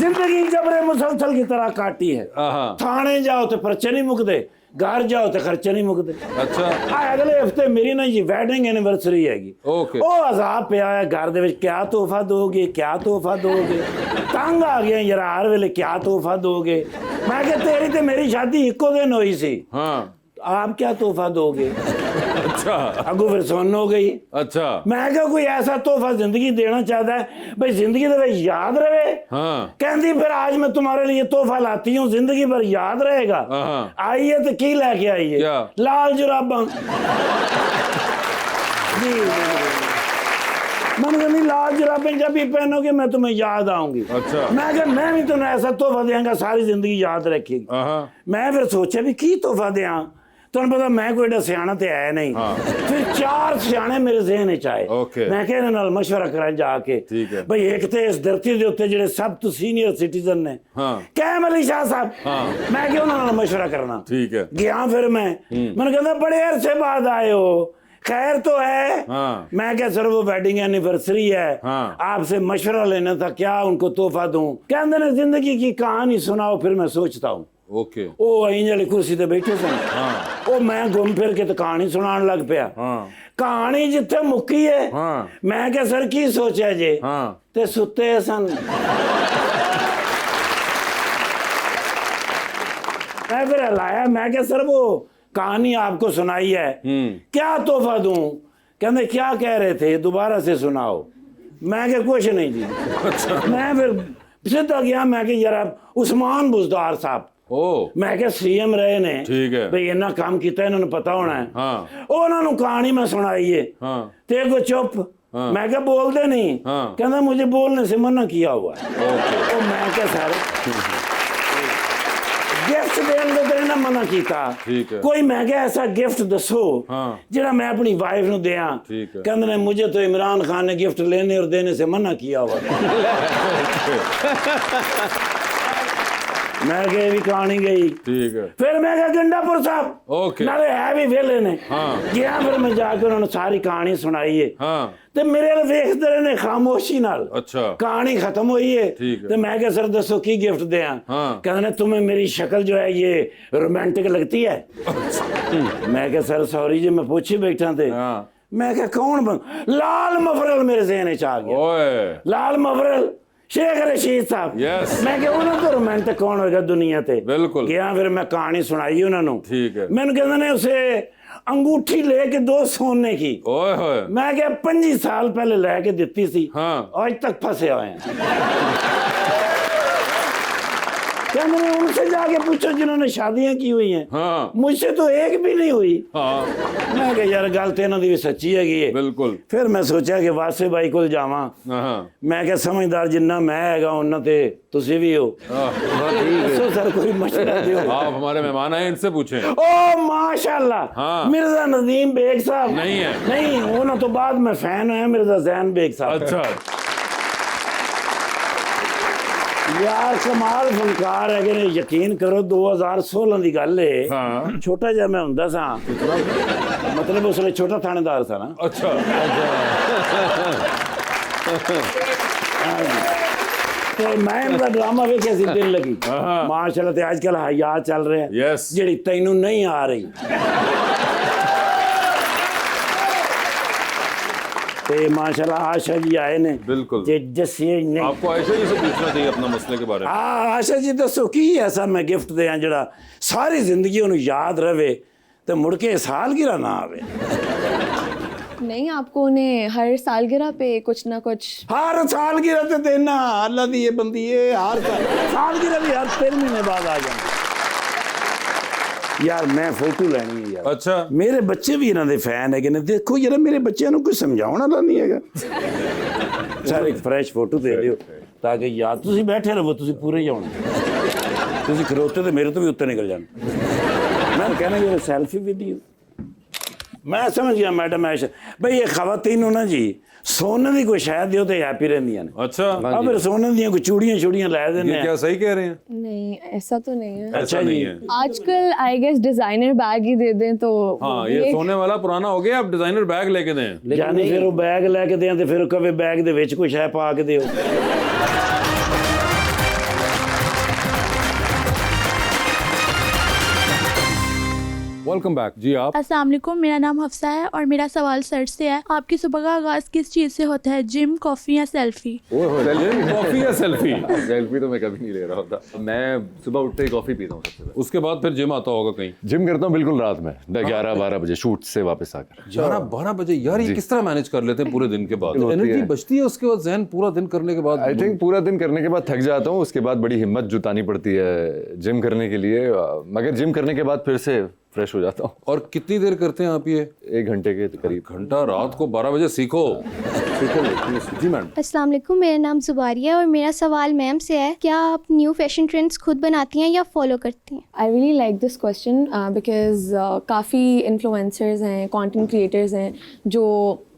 जिंदगी जबरे मुसलसल की तरह काटी है। हाँ। थाने जाओ तो पर्चे नहीं मुकते, घर जाओ तो खर्चे नहीं मुकते। अच्छा। अगले हफ्ते मेरी ना जी वेडिंग एनिवर्सरी हैगी। ओके। ओ अजाब पे आया घर दे विच, क्या तोहफा दोगे, क्या तोहफा दोगे। तंग आ गया यार, हर वेले क्या तोहफा दोगे। मैं कहा तेरी ते मेरी शादी इको दिन हुई सी, हाँ। आप क्या तोहफा दोगे। अच्छा। अगू फिर सुन हो गई। अच्छा। मैं क्या कोई ऐसा तोहफा जिंदगी देना चाहता है भाई जिंदगी दे विच याद रहे। हाँ। कहती फिर आज मैं तुम्हारे लिए तोहफा लाती हूँ, जिंदगी भर याद रहेगा। हाँ। आइए तो की लेके आइए? क्या? लाल जुराबा। जी मैंने कहा नहीं, लाल जुराबें जब भी पहनोगे मैं तुम्हें याद आऊंगी। अच्छा। मैं कहा मैं भी तुम्हें ऐसा तोहफा देंगा सारी जिंदगी याद रखेगी। हाँ। मैं फिर सोचा भी की तोहफा दें। तुम पता मैं कोई एडा सियाना ते है नहीं। हाँ। फिर 4 सियाने मेरे जहन च आए। ओके। मैं कहा इन्हां नाल मशवरा करा जाके। ठीक है। भाई एक ते इस धरती दे उत्ते जेड़े सब तो सीनियर सिटीजन ने, हाँ। कैम अली शाह साहब, हाँ। मैं क्यों उन्हां नाल मशवरा करना। ठीक है। गया फिर मैंने कहता बड़े अरसे बाद आए हो, खैर तो है। हाँ। मैं क्या सर वो वेडिंग एनिवर्सरी है, हाँ। आपसे मशवरा लेना था, क्या उनको तोहफा दूं। कहते ने जिंदगी की कहानी सुनाओ, फिर मैं सोचता हूँ। ओके। ओ अं वाली कुर्सी ते बैठे सन। हाँ। ओ मैं घूम फिर के तो कहानी सुनान लग पिया। हाँ। कहानी जिथे मुक्की है, हाँ। मैं क्या सर की सोचा जे। हाँ। ते सुते सन। मैं फिर हलाया, मैं क्या सर वो कहानी आपको सुनाई है, क्या तोहफा दूं। कहते क्या कह रहे थे, दोबारा से सुनाओ। मैं क्या कुछ नहीं जी। मैं फिर सीधा गया, मैं क्या यार आप उस्मान बुजदार साहब, ओ। मैं क्या सीएम रहे ने, ठीक है। भाई इन्ना काम किया इन्होंने पता होना है। हाँ। उन्होंने कहानी में सुनाई है। हाँ। ते को चुप। हाँ। मैं क्या बोलते नहीं। हाँ। कहता मुझे बोलने से मना किया हुआ है। ओके। तो मैं क्या सारे गिफ्ट देने को तो ना मना किया। ठीक है। कोई मैं क्या ऐसा गिफ्ट दसो हाँ। जिहड़ा मैं अपनी वाइफ नु दिया। ठीक है। कहते ने मुझे तो इमरान खान ने गिफ्ट लेने और देने से मना किया हुआ है। मैं क्या भी कहानी गई। ठीक है। फिर मैं क्या गंडापुर साहब, ओके। नाले है भी वेले ने। हाँ। गया फिर मैं जाके उन्होंने सारी कहानी सुनाई है। हाँ। ते मेरे वाल वेखदे रहे ने खामोशी नाल। अच्छा। कहानी खत्म हुई है। ठीक है। ते मैं क्या सर दसो की गिफ्ट दें। हाँ। कहते ने तुम्हें मेरी शक्ल जो है ये रोमांटिक लगती है। मैं क्या सर सॉरी जी मैं पूछी बैठा थे। हाँ। मैं क्या कौन बन, लाल मफरल मेरे ज़हन च आ गया। ओए। लाल मफरल शेख रशीद साहब। Yes। मैं क्या उन्होंने तो रोमांटिक कौन होगा दुनिया ते। बिल्कुल। गया फिर मैं कहानी सुनाई उन्होंने। ठीक है। मैंने कहते ने उसे अंगूठी लेके 2 सोने की, ओए होए। मैं क्या 25 साल पहले लेके देती थी। हाँ। आज तक फंसे हुए हैं। क्या मैंने उनसे जाके पूछो जिन्होंने शादियां की हुई हैं। हाँ। मुझसे तो एक भी नहीं हुई। हाँ। मैं क्या यार गल तो इन्हों की भी सच्ची है। बिल्कुल। फिर मैं सोचा कि वासे भाई को जावा। हाँ। मैं क्या समझदार जिन्ना मैं हैगा उन्ना ते तुसी भी हो। दसो सर कोई मशवरा दियो। आप हमारे मेहमान आए, इनसे पूछें। ओ माशाल्लाह। हाँ। मिर्जा नदीम बेग साहब। नहीं है। नहीं उन्होंने तो बाद में फैन है मिर्जा जैन बेग साहब। अच्छा। यार कमाल फनकार है कि नहीं, यकीन करो 2016 ਦੀ ਗੱਲ ਹੈ। हाँ ਛੋਟਾ ਜਿਹਾ ਮੈਂ ਹੁੰਦਾ ਸਾਂ, ਮਤਲਬ ਉਸ ਵੇਲੇ ਛੋਟਾ ਥਾਣੇਦਾਰ ਸਾਂ ਨਾ। अच्छा ਤੇ ਮੈਂ ਇਹਦਾ ਡਰਾਮਾ ਵੇਖਿਆ ਸੀ ਦਿਲ ਲੱਗੀ। ਮਾਸ਼ਾਅੱਲਾ ਤੇ ਅੱਜ ਕੱਲ ਹਯਾ ਚੱਲ ਰਿਹਾ Yes. ਜਿਹੜੀ ਤੈਨੂੰ ਨਹੀਂ ਆ ਰਹੀ। ਤੇ माशाल्लाह आशा जी आए ने बिल्कुल। जे जस्सी नहीं आपको आयशा जी से पूछना चाहिए अपना मसले के बारे में। आशा जी दसो की ऐसा मैं गिफ्ट दें जड़ा सारी जिंदगी उन्हें याद रहे तो मुड़ के सालगिरह ना आवे। नहीं, आपको उन्हें हर सालगिरह पे कुछ ना कुछ हर सालगिरह ते देना अल्लाह दी ये बंदी है, हर सालगिरह भी हर 3 महीने बाद आ जाती। यार मैं फोटो लेनी है यार। अच्छा मेरे बच्चे भी इन्हों के फैन है ने, देखो यार मेरे बच्चों को कोई समझाने वाला नहीं है। सर एक फ्रैश फोटो दे दियो ताकि यार तुसी बैठे रहो, तुसी पूरे ही होने, तुसी खरोते तो मेरे तो भी उत्ते निकल जाने। मैं कहना ये सेल्फी वीडियो मैं समझ गया मैडम ऐश भाई ये खवातीन हो ना जी सोने की कोई शायद दियो तो हैप्पी रहंदियां ने। अच्छा अब फिर सोने दी कोई चूड़ियां लै देने ये क्या सही कह रहे हैं? नहीं, ऐसा तो नहीं है। अच्छा नहीं है। आजकल आई गेस डिजाइनर बैग ही दे दें तो हाँ ये सोने वाला पुराना हो गया, अब डिजाइनर बैग लेके दें। यानी फिर वो बैग लेके दें तो फिर कभी बैग दे विच कोई शै पा के दियो। वेलकम बैक जी। आप अस्सलाम वालेकुम, मेरा नाम हफ्सा है और मेरा सवाल सर से है, आपकी सुबह का आगाज़ किस चीज़ से होता है, जिम, कॉफ़ी या सेल्फी? कॉफी या सेल्फी? सेल्फी तो मैं कभी नहीं ले रहा होता, मैं सुबह उठते ही कॉफी पीता हूँ सबसे पहले। उसके बाद फिर जिम आता होगा कहीं? जिम करता हूँ बिल्कुल रात में 11-12 बजे शूट से वापस आकर। 11-12 बजे यार ये किस तरह मैनेज कर लेते हैं पूरे दिन के बाद? होती एनर्जी है। बचती है उसके बाद जहन पूरा दिन करने के बाद? आई थिंक पूरा दिन करने के बाद थक जाता हूँ, उसके बाद बड़ी हिम्मत जुटानी पड़ती है जिम करने के लिए, मगर जिम करने के बाद फिर से फ्रेश हो जाता हूँ। और कितनी देर करते हैं आप ये? 1 घंटे के करीब। घंटा रात को 12 बजे सीखो। जी मैम। अस्सलाम वालेकुम, मेरा नाम जुबारिया और मेरा सवाल मैम से है, क्या आप न्यू फैशन ट्रेंड्स खुद बनाती हैं या फॉलो करती हैं? I really like this question because काफ़ी इन्फ्लुएंसर्स हैं, कंटेंट क्रिएटर्स हैं जो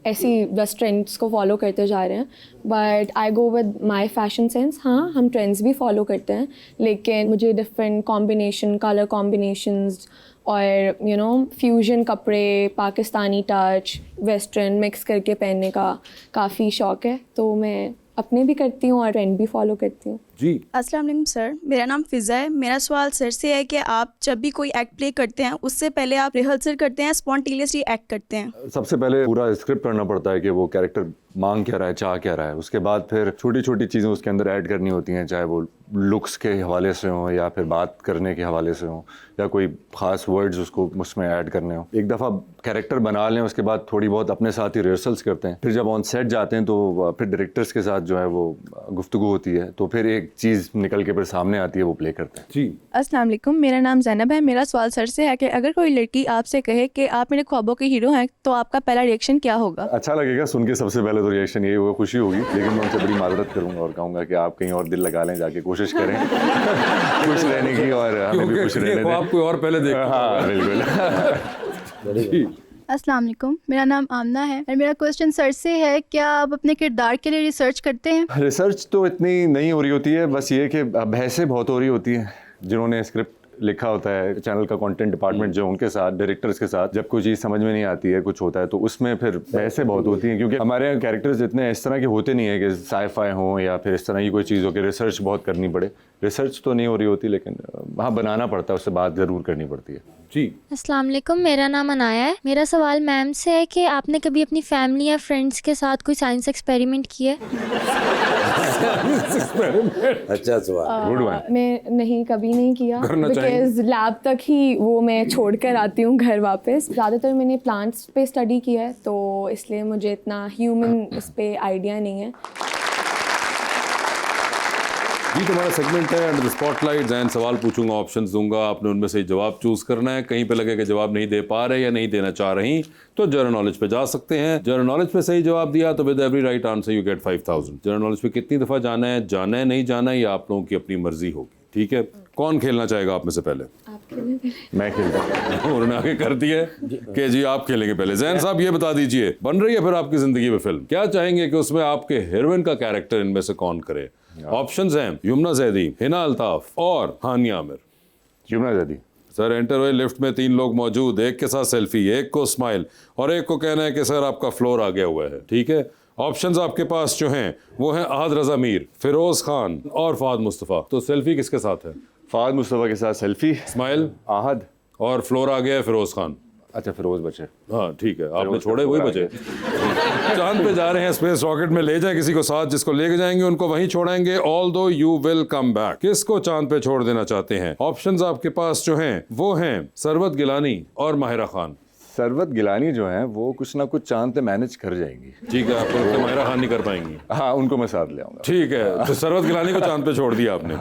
ऐसी बस ट्रेंड्स को फॉलो करते जा रहे हैं, but I go with my fashion sense. हाँ, हम ट्रेंड्स भी फॉलो करते हैं, लेकिन मुझे डिफरेंट कॉम्बिनेशन, कलर कॉम्बिनेशंस और यू नो फ्यूजन कपड़े, पाकिस्तानी टच, वेस्टर्न मिक्स करके पहनने का काफ़ी शौक़ है, तो मैं अपने भी करती हूँ और ट्रेंड भी फॉलो करती हूँ। जी अस्सलाम वालेकुम सर, मेरा नाम फ़िज़ा है। मेरा सवाल सर से है कि आप जब भी कोई एक्ट प्ले करते हैं उससे पहले आप रिहर्सल करते हैं, स्पॉन्टेनियसली एक्ट करते हैं? सबसे पहले पूरा स्क्रिप्ट पढ़ना पड़ता है कि वो कैरेक्टर मांग क्या रहा है, चाह क्या रहा है, उसके बाद फिर छोटी छोटी चीज़ें उसके अंदर ऐड करनी होती हैं, चाहे वो लुक्स के हवाले से हो या फिर बात करने के हवाले से हो या कोई ख़ास वर्ड्स उसको उसमें ऐड करने हो। एक दफ़ा कैरेक्टर बना लें, उसके बाद थोड़ी बहुत अपने साथ ही रिहर्सल्स करते हैं, फिर जब ऑन सेट जाते हैं तो फिर डायरेक्टर्स के साथ जो है वो गुफ्तगू होती है, तो फिर एक चीज़ निकल के फिर सामने आती है, वो प्ले करते हैं। जी अस्सलाम वालेकुम, मेरा नाम ज़ैनब है। मेरा सवाल सर से है कि अगर कोई लड़की आपसे कहे कि आप मेरे ख्वाबों के हीरो हैं, तो आपका पहला रिएक्शन क्या होगा? अच्छा लगेगा सुन के, सबसे पहले तो रिएक्शन यही होगा, खुशी होगी, लेकिन मैं उनसे बड़ी माजरत करूंगा और कहूँगा कि आप कहीं और दिल लगा लें, जाके कोशिश करें खुश रहने की और हमें भी खुश रहने दें। आप कोई और पहले देखो। हाँ बिल्कुल। जी अस्सलाम वालेकुम, मेरा नाम आमना है और मेरा क्वेश्चन सर से है, क्या आप अपने किरदार के लिए रिसर्च करते हैं? रिसर्च तो इतनी नहीं हो रही होती है, बस ये कि बहसें बहुत हो रही होती हैं जिन्होंने स्क्रिप्ट लिखा होता है, चैनल का कंटेंट डिपार्टमेंट जो उनके साथ, डायरेक्टर्स के साथ, जब कोई चीज़ समझ में नहीं आती है, कुछ होता है तो उसमें फिर बहसें बहुत होती हैं, क्योंकि हमारे यहाँ कैरेक्टर्स इतने इस तरह के होते नहीं है कि साई-फाई हों या फिर इस तरह की कोई चीज़ हो कि रिसर्च बहुत करनी पड़े। रिसर्च तो नहीं हो रही होती, लेकिन वहाँ बनाना पड़ता है, उससे बात ज़रूर करनी पड़ती है। जी अस्सलाम वालेकुम, मेरा नाम अनाया है। मेरा सवाल मैम से है कि आपने कभी अपनी फैमिली या फ्रेंड्स के साथ कोई साइंस एक्सपेरिमेंट किया है? अच्छा सवाल। Good one. मैं नहीं, कभी नहीं किया, करना बिकॉज लैब तक ही वो मैं छोड़ कर आती हूँ घर वापस। ज़्यादातर मैंने प्लांट्स पे स्टडी किया है, तो इसलिए मुझे इतना ह्यूमन इस पे आइडिया नहीं है। जी तुम्हारा सेगमेंट है अंडर द स्पॉटलाइट। जैन सवाल पूछूंगा, ऑप्शंस दूंगा, आपने उनमें से जवाब चूज करना है। कहीं पे लगे कि जवाब नहीं दे पा रहे या नहीं देना चाह रही तो जनरल नॉलेज पे जा सकते हैं। जनरल नॉलेज पे सही जवाब दिया तो with every right answer you get 5000। General knowledge पे कितनी दफ़ा जाना है, नहीं जाना है, ये आप लोगों की अपनी मर्जी होगी। ठीक है, कौन खेलना चाहेगा आप में से पहले? मैं खेलता हूँ। उन्होंने आगे कर दिया है कि जी आप खेलेंगे पहले। जैन साहब ये बता दीजिए, बन रही है फिर आपकी जिंदगी में फिल्म, क्या चाहेंगे कि उसमें आपके हीरोइन का कैरेक्टर इनमें से कौन करे? ऑप्शंस हैं युमना जैदी, हिना अल्ताफ और हानिया आमिर। यमुना जैदी। सर एंटर हुए, लिफ्ट में 3 लोग मौजूद, एक के साथ सेल्फी, एक को स्माइल और एक को कहना है कि सर आपका फ्लोर आ गया हुआ है। ठीक है, ऑप्शंस आपके पास जो हैं वो हैं अहद रजा मीर, फिरोज खान और फहद मुस्तफ़ा। तो सेल्फी किसके साथ है? फहद मुस्तफ़ा के साथ सेल्फी, स्माइल आहद। और फ्लोर आ गया है फिरोज खान। अच्छा, फिरोज बचे। हाँ ठीक है, आपने छोड़े वही बचे। चांद पे जा रहे हैं, स्पेस रॉकेट में ले जाए किसी को साथ, जिसको लेके जाएंगे उनको वहीं छोड़ेंगे। ऑल दो यू विल कम बैक। किसको चांद पे छोड़ देना चाहते हैं? ऑप्शंस आपके पास जो हैं वो हैं सरवत गिलानी और माहिरा खान। सरवत गिलानी जो है वो कुछ ना कुछ चांद पे मैनेज कर जाएंगी। ठीक है, आपको लगता है माहिरा खान नहीं कर पाएंगी? हाँ, उनको मैं साथ ले आऊंगा। ठीक है, तो सरवत गिलानी को चांद पे छोड़ दिया आपने।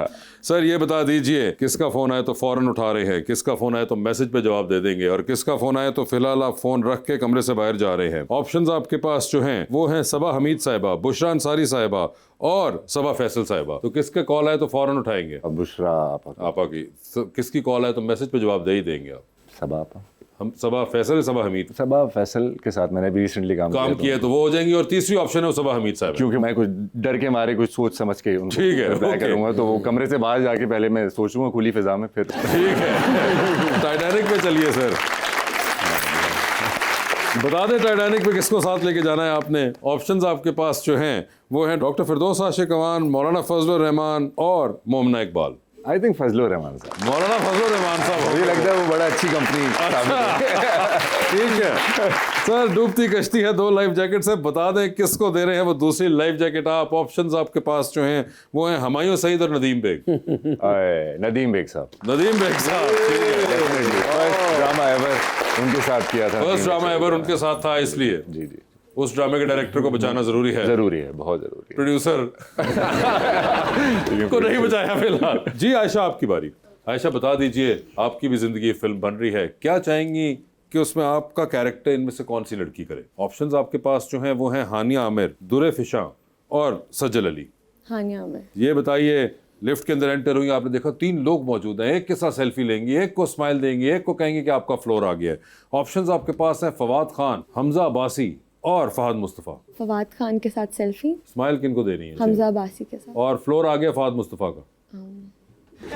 सर ये बता दीजिए, किसका फोन आए तो फौरन उठा रहे हैं, किसका फोन आए तो मैसेज पे जवाब दे देंगे और किसका फोन आए तो फिलहाल आप फोन रख के कमरे से बाहर जा रहे हैं? ऑप्शंस आपके पास जो हैं वो हैं सबा हमीद साहिबा, बुशरा अंसारी साहिबा और सबा फैसल साहिबा। तो किसके कॉल आए तो फौरन उठाएंगे? अब बुशरा आपा की। किसकी कॉल आए तो मैसेज पे जवाब दे ही देंगे आप? सबा आपा। हम सबा फैसल, सबा हमीद? सबा फैसल के साथ मैंने भी रिसेंटली काम किया तो वो हो जाएंगी। और तीसरी ऑप्शन है वो सबा हमीद साहब, क्योंकि मैं कुछ डर के मारे कुछ सोच समझ के उनको ठीक है, रिप्लाई ओके। करूंगा, तो वो कमरे से बाहर जाके पहले मैं सोचूंगा खुली फिजा में, फिर ठीक है। टाइटैनिक पे चलिए सर, बता दें टाइटैनिक पे किसको साथ लेके जाना है आपने? ऑप्शंस आपके पास जो हैं वो हैं डॉक्टर फिरदौस आशिक अवान, मौलाना फजलुर रहमान और मोमना इकबाल। आई थिंक फजलुर रहमान साहब। मौलाना फजलुर रहमान साहब, मुझे लगता है वो बड़ा अच्छी कंपनी। ठीक है सर, डूबती कश्ती है, 2 लाइफ जैकेट्स है, बता दें किसको दे रहे हैं वो दूसरी लाइफ जैकेट आप? ऑप्शंस आपके पास जो हैं वो हैं हुमायूं सईद और नदीम बेग। नदीम बेग साहब। नदीम बेग साहब, फर्स्ट ड्रामा एवर उनके साथ किया था। फर्स्ट ड्रामा एवर उनके साथ था, इसलिए जी जी, उस ड्रामे के डायरेक्टर को बचाना जरूरी है। जरूरी है, बहुत जरूरी है। प्रोड्यूसर को नहीं बचाया फिलहाल। जी आयशा, आपकी बारी। आयशा बता दीजिए, आपकी भी जिंदगी फिल्म बन रही है, क्या चाहेंगी कि उसमें आपका कैरेक्टर इनमें से कौन सी लड़की करे? ऑप्शंस आपके पास जो हैं वो हैं हानिया आमिर, दुरे फिशा और सज्जल अली। हानिया आमिर। ये बताइए, लिफ्ट के अंदर एंटर हुई, आपने देखा 3 लोग मौजूद हैं, एक के साथ सेल्फी लेंगी, एक को स्माइल देंगी, एक को कहेंगे कि आपका फ्लोर आ गया है। ऑप्शंस आपके पास हैं फवाद खान, हमजा अब्बासी और फहद मुस्तफ़ा। फवाद खान के साथ सेल्फी, स्माइल किनको देनी है? हमजा अब्बासी के साथ। और फ्लोर आ गया फहद मुस्तफ़ा का।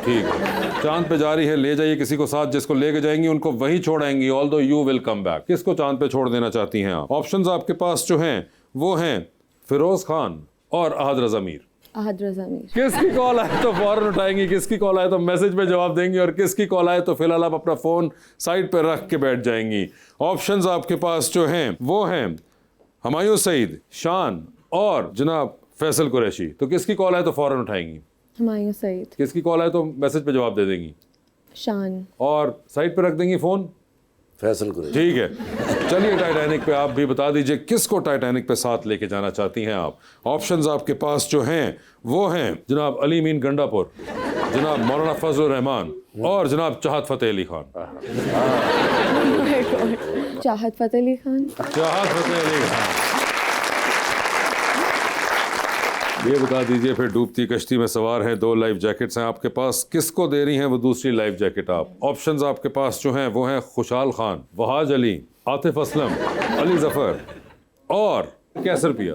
ठीक है, चांद पे जा रही है, ले जाइए किसी को साथ, जिसको लेके जाएंगी उनको वहीं छोड़ेंगी। ऑल दो यू विल कम बैक। किसको चांद पे छोड़ देना चाहती हैं आप? ऑप्शंस आपके पास जो हैं वो हैं फिरोज खान और अहद रजा मीर। अहद रजा मीर। किसकी कॉल आए तो फौरन उठाएंगी, किसकी कॉल आए तो मैसेज पे जवाब देंगी और किसकी कॉल आए तो फिलहाल आप अपना फोन साइड पे रख के बैठ जाएंगी? ऑप्शंस आपके पास जो हैं वो हैं हुमायूं सईद, शान और जनाब फैसल कुरैशी। तो किसकी कॉल आए तो फौरन उठाएंगी? हुमायूं सईद। किसकी कॉल आए तो मैसेज पे जवाब दे देंगी शान। और साइड पे रख देंगी फोन? फैसल कुरैशी। ठीक है, चलिए टाइटैनिक पे आप भी बता दीजिए किसको टाइटैनिक पे साथ लेके जाना चाहती हैं आप? ऑप्शंस आपके पास जो हैं वो हैं जनाब अली मीन गंडापुर, जनाब मौलाना फजलुर रहमान और जनाब चाहत फतेह अली खान। चाहत फतेह अली खान। चाहत फतेह अली खान। ये बता दीजिए फिर, डूबती कश्ती में सवार हैं, 2 लाइफ जैकेट्स हैं आपके पास, किसको दे रही हैं वो दूसरी लाइफ जैकेट आप? ऑप्शंस आपके पास जो हैं वो हैं खुशहाल खान, वहाज अली, आतिफ असलम, अली जफर और कैसर पिया।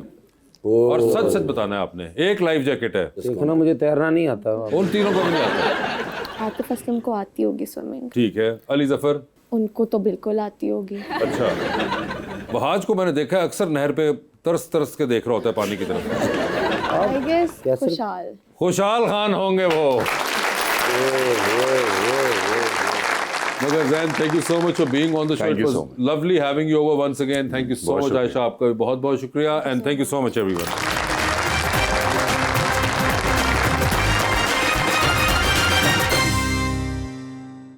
और सच सच बताना है आपने, एक लाइफ जैकेट है। देखो ना, मुझे तैरना नहीं आता। उन तीनों को भी नहीं आता। आतिफ असलम को आती होगी स्विमिंग। ठीक है, अली जफर? उनको तो बिल्कुल आती होगी। अच्छा, वहाज को मैंने देखा है अक्सर नहर पे तरस तरस के देख रहा होता है पानी की तरफ। आई गेस खुशहाल। खुशहाल खान होंगे वो। मगर Jain, thank you so much for being on the show. Thank you it so was lovely having you over once again. Thank you so much Ayesha, आपका भी बहुत बहुत शुक्रिया and thank you so much everyone.